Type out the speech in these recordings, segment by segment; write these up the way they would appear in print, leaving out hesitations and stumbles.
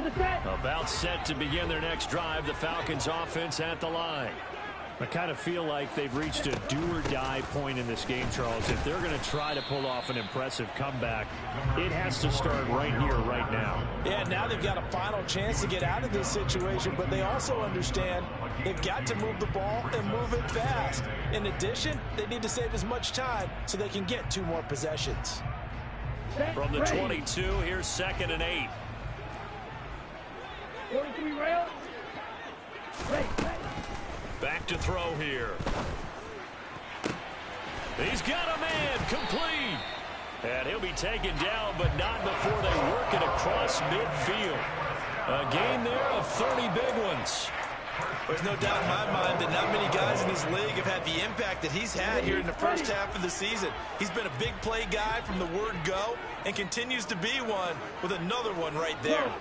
About set to begin their next drive, the Falcons offense at the line. I kind of feel like they've reached a do-or-die point in this game, Charles. If they're going to try to pull off an impressive comeback, it has to start right here, right now. Yeah, now they've got a final chance to get out of this situation, but they also understand they've got to move the ball and move it fast. In addition, they need to save as much time so they can get 2 more possessions. From the 22, here's 2nd and 8. 43 rail. Back to throw here. He's got a man, complete. And he'll be taken down, but not before they work it across midfield. A gain there of 30 big ones. There's no doubt in my mind that not many guys in this league have had the impact that he's had here in the first half of the season. He's been a big play guy from the word go and continues to be one with another one right there.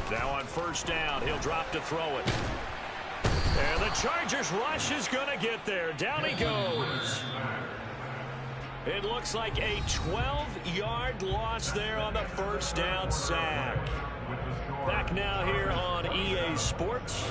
Now on 1st down, he'll drop to throw it. And the Chargers rush is going to get there. Down he goes. It looks like a 12-yard loss there on the 1st down sack. Back now here on EA Sports.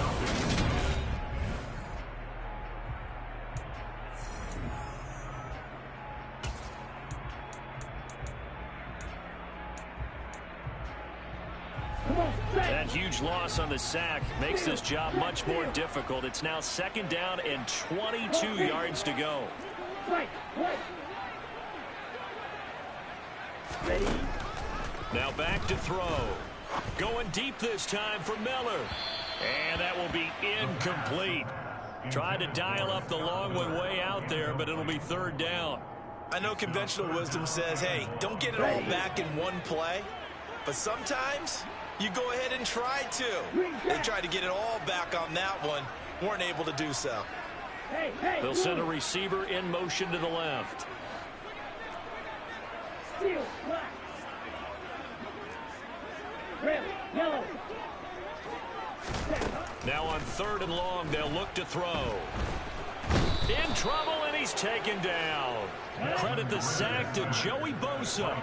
That huge loss on the sack makes this job much more difficult. It's now 2nd down and 22 yards to go. Now back to throw. Going deep this time for Miller. And that will be incomplete. Tried to dial up the long one way out there, but it'll be 3rd down. I know conventional wisdom says, hey, don't get it all back in one play. But sometimes you go ahead and try to. They tried to get it all back on that one. Weren't able to do so. They'll send a receiver in motion to the left. Now on 3rd and long, they'll look to throw. In trouble, and he's taken down. Credit the sack to Joey Bosa.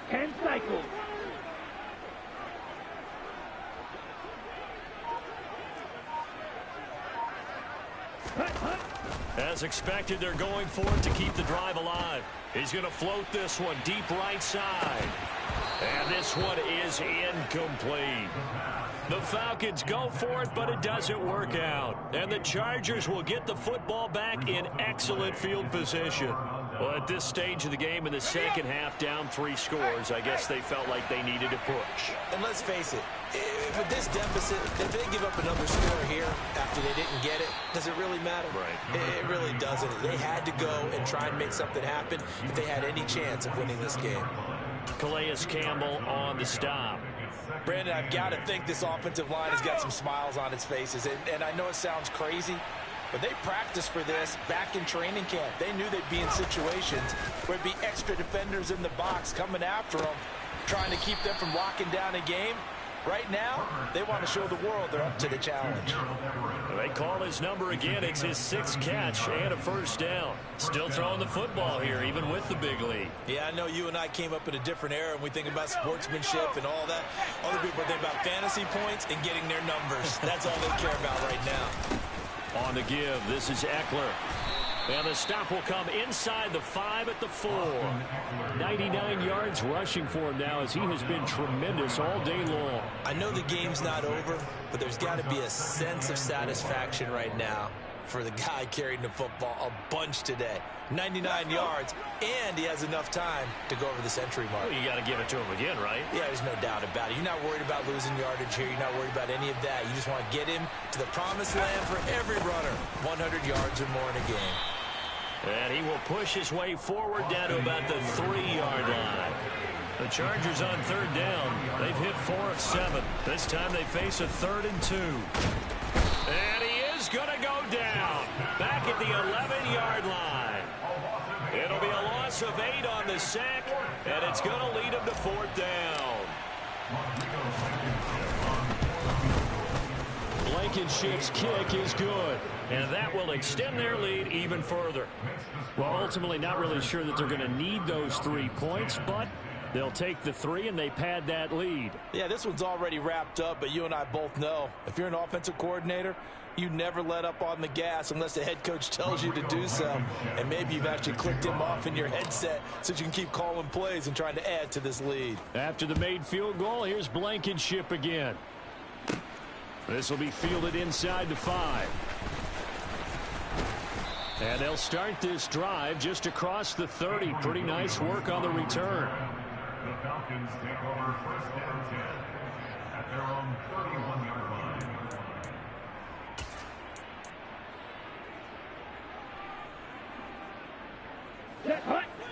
10 cycles. As expected, they're going for it to keep the drive alive. He's going to float this one deep right side. And this one is incomplete. The Falcons go for it, but it doesn't work out. And the Chargers will get the football back in excellent field position. Well, at this stage of the game in the 2nd half, down 3 scores, I guess they felt like they needed to push. And let's face it, with this deficit, if they give up another score here after they didn't get it, does it really matter? Right. It really doesn't. They had to go and try and make something happen if they had any chance of winning this game. Calais Campbell on the stop. Brandon, I've got to think this offensive line has got some smiles on its faces. And I know it sounds crazy, but they practiced for this back in training camp. They knew they'd be in situations where it'd be extra defenders in the box coming after them, trying to keep them from locking down a game. Right now, they want to show the world they're up to the challenge. They call his number again. It's his 6th catch and a 1st down. Still throwing the football here, even with the big lead. Yeah, I know you and I came up in a different era, and we think about sportsmanship and all that. Other people think about fantasy points and getting their numbers. That's all they care about right now. On the give, this is Eckler. And the stop will come inside the 5 at the 4. 99 yards rushing for him now as he has been tremendous all day long. I know the game's not over, but there's got to be a sense of satisfaction right now for the guy carrying the football a bunch today. 99 yards, and he has enough time to go over the century mark. Well, you got to give it to him again, right? Yeah, there's no doubt about it. You're not worried about losing yardage here. You're not worried about any of that. You just want to get him to the promised land for every runner. 100 yards or more in a game. And he will push his way forward down to about the 3-yard line. The Chargers on 3rd down. They've hit 4 of 7. This time they face a 3rd and 2. And he is going to go down. Back at the 11-yard line. It'll be a loss of 8 on the sack, And it's going to lead him to fourth down. Blankenship's kick is good. And that will extend their lead even further. Well, ultimately not really sure that they're going to need those 3 points, but they'll take the 3 and they pad that lead. Yeah, this one's already wrapped up, but you and I both know if you're an offensive coordinator, you never let up on the gas unless the head coach tells you to do so. And maybe you've actually clicked him off in your headset so you can keep calling plays and trying to add to this lead. After the made field goal, here's Blankenship again. This will be fielded inside the 5. And they'll start this drive just across the 30. Pretty nice work on the return. The Falcons take over first and 10 at their own 31-yard line.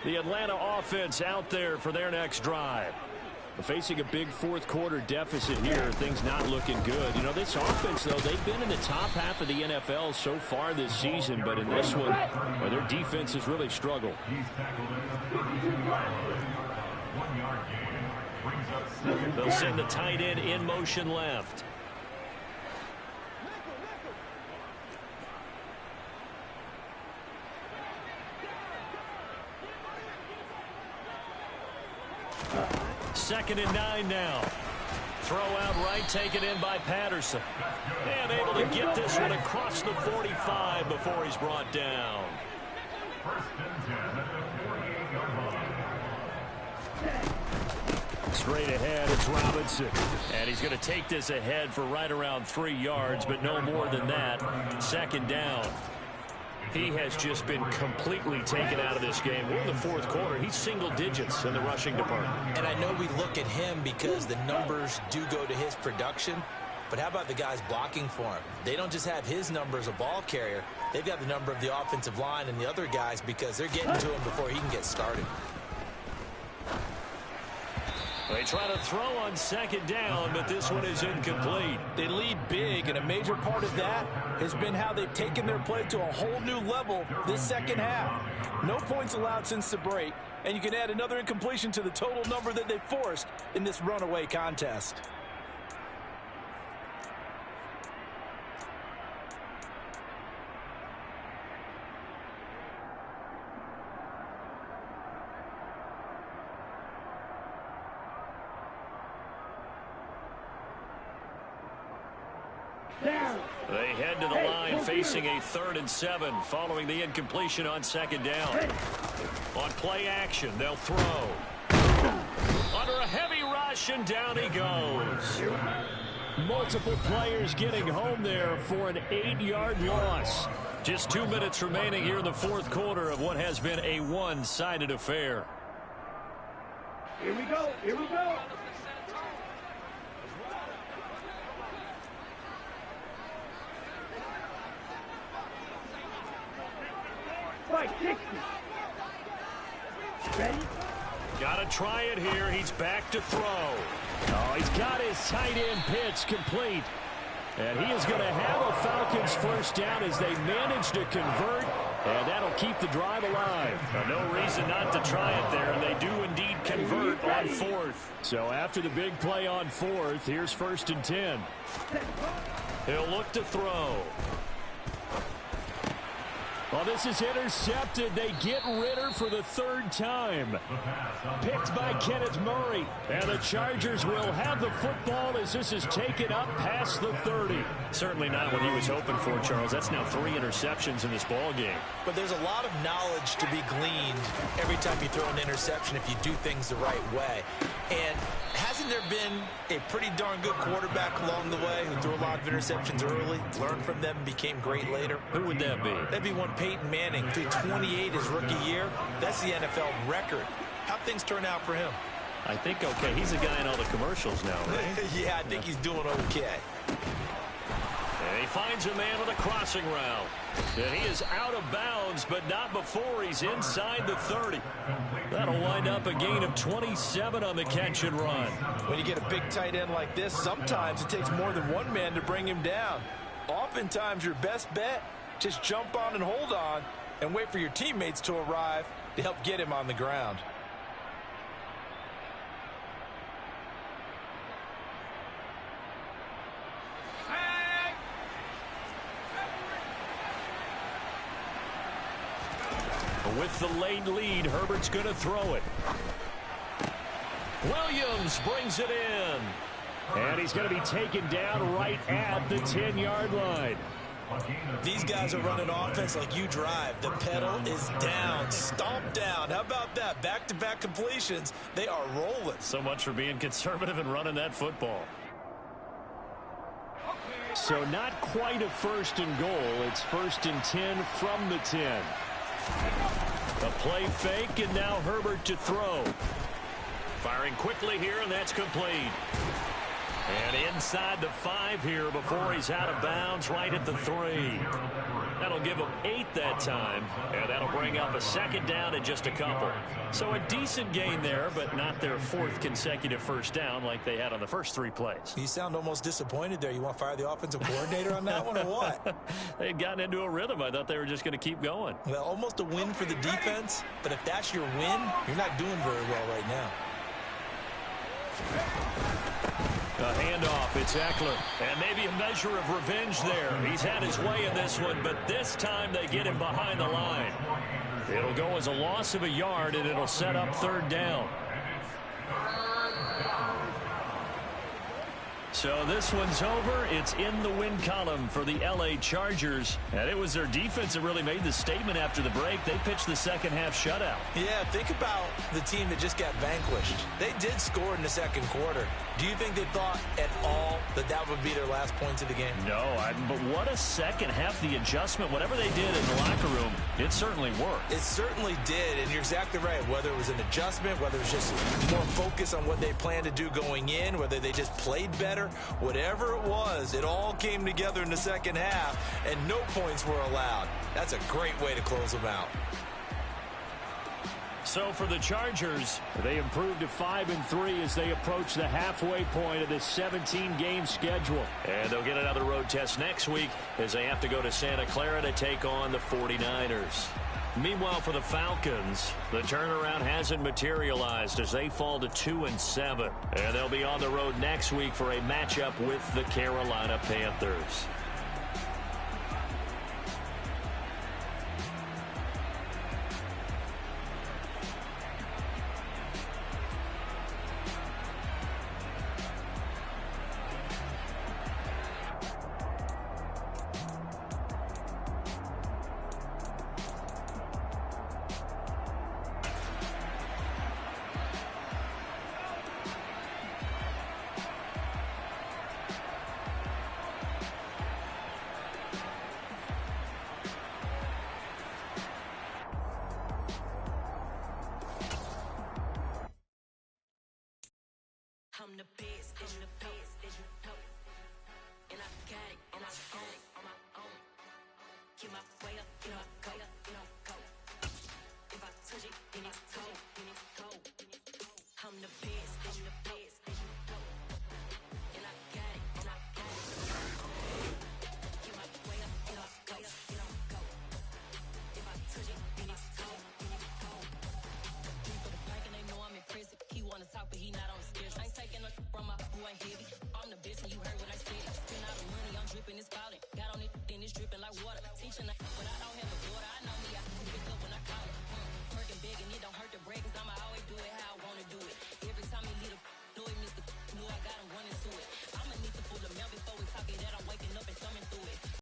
The Atlanta offense out there for their next drive. Facing a big fourth quarter deficit here, things not looking good. You know, this offense, though, they've been in the top half of the NFL so far this season, but in this one, well, their defense has really struggled. He's tackled at the 1-yard gain. Brings up second. They'll send the tight end in motion left. Second and 9 now. Throw out right, taken in by Patterson. And able to get this one across the 45 before he's brought down. First and 10 at the 48-yard line. Straight ahead, it's Robinson. And he's going to take this ahead for right around 3 yards, but no more than that. Second down. He has just been completely taken out of this game. We're in the fourth quarter. He's single digits in the rushing department. And I know we look at him because the numbers do go to his production, but how about the guys blocking for him? They don't just have his number as a ball carrier. They've got the number of the offensive line and the other guys because they're getting to him before he can get started. They try to throw on second down, but this one is incomplete. They lead big, and a major part of that has been how they've taken their play to a whole new level this second half. No points allowed since the break, and you can add another incompletion to the total number that they forced in this runaway contest. They head to the line facing a 3rd and 7 following the incompletion on second down. On play action, they'll throw. Under a heavy rush, and down he goes. Multiple players getting home there for an 8-yard loss. Just 2 minutes remaining here in the fourth quarter of what has been a one-sided affair. Here we go. Here we go. Right, 60. Ready? Got to try it here. He's back to throw. Oh, he's got his tight end pitch complete. And he is going to have a Falcons first down as they manage to convert. And that'll keep the drive alive. No reason not to try it there. And they do indeed convert on 4th. So after the big play on 4th, here's 1st and 10. He'll look to throw. Well, this is intercepted. They get Ritter for the 3rd time. Picked by Kenneth Murray. And the Chargers will have the football as this is taken up past the 30. Certainly not what he was hoping for, Charles. That's now 3 interceptions in this ball game. But there's a lot of knowledge to be gleaned every time you throw an interception if you do things the right way. And hasn't there been a pretty darn good quarterback along the way who threw a lot of interceptions early, learned from them, and became great later? Who would that be? That'd be one Peyton Manning, threw 28 his rookie year. That's the NFL record. How'd things turn out for him? I think okay. He's a guy in all the commercials now, right? Yeah, I think he's doing okay. And he finds a man with a crossing route. And he is out of bounds, but not before he's inside the 30. That'll wind up a gain of 27 on the catch and run. When you get a big tight end like this, sometimes it takes more than one man to bring him down. Oftentimes, your best bet, just jump on and hold on and wait for your teammates to arrive to help get him on the ground. With the late lead, Herbert's going to throw it. Williams brings it in. And he's going to be taken down right at the 10-yard line. These guys are running offense like you drive. The pedal is down, stomped down. How about that? Back-to-back completions. They are rolling. So much for being conservative and running that football. So not quite a first and goal. It's 1st and 10 from the 10. A play fake, and now Herbert to throw. Firing quickly here, and that's complete. And inside the 5 here before he's out of bounds, right at the 3. That'll give him 8 that time, and that'll bring up a 2nd down and just a couple. So a decent gain there, but not their 4th consecutive first down like they had on the first 3 plays. You sound almost disappointed there. You want to fire the offensive coordinator on that one or what? They had gotten into a rhythm. I thought they were just going to keep going. Well, almost a win for the defense, but if that's your win, you're not doing very well right now. A handoff, it's Eckler, and maybe a measure of revenge there. He's had his way in this one, but this time they get him behind the line. It'll go as a loss of a yard, and it'll set up 3rd down. So this one's over. It's in the win column for the L.A. Chargers. And it was their defense that really made the statement after the break. They pitched the second half shutout. Yeah, think about the team that just got vanquished. They did score in the 2nd quarter. Do you think they thought at all that that would be their last points of the game? No, but what a second half. The adjustment, whatever they did in the locker room, it certainly worked. It certainly did, and you're exactly right. Whether it was an adjustment, whether it was just more focus on what they planned to do going in, whether they just played better, whatever it was, it all came together in the second half, and no points were allowed. That's a great way to close them out. So for the Chargers, they improved to 5-3 as they approach the halfway point of this 17-game schedule. And they'll get another road test next week as they have to go to Santa Clara to take on the 49ers. Meanwhile, for the Falcons, the turnaround hasn't materialized as they fall to 2-7. And they'll be on the road next week for a matchup with the Carolina Panthers. I'm the best, and the best, and I got it, and I own it on my own. Get my way up, get my go up,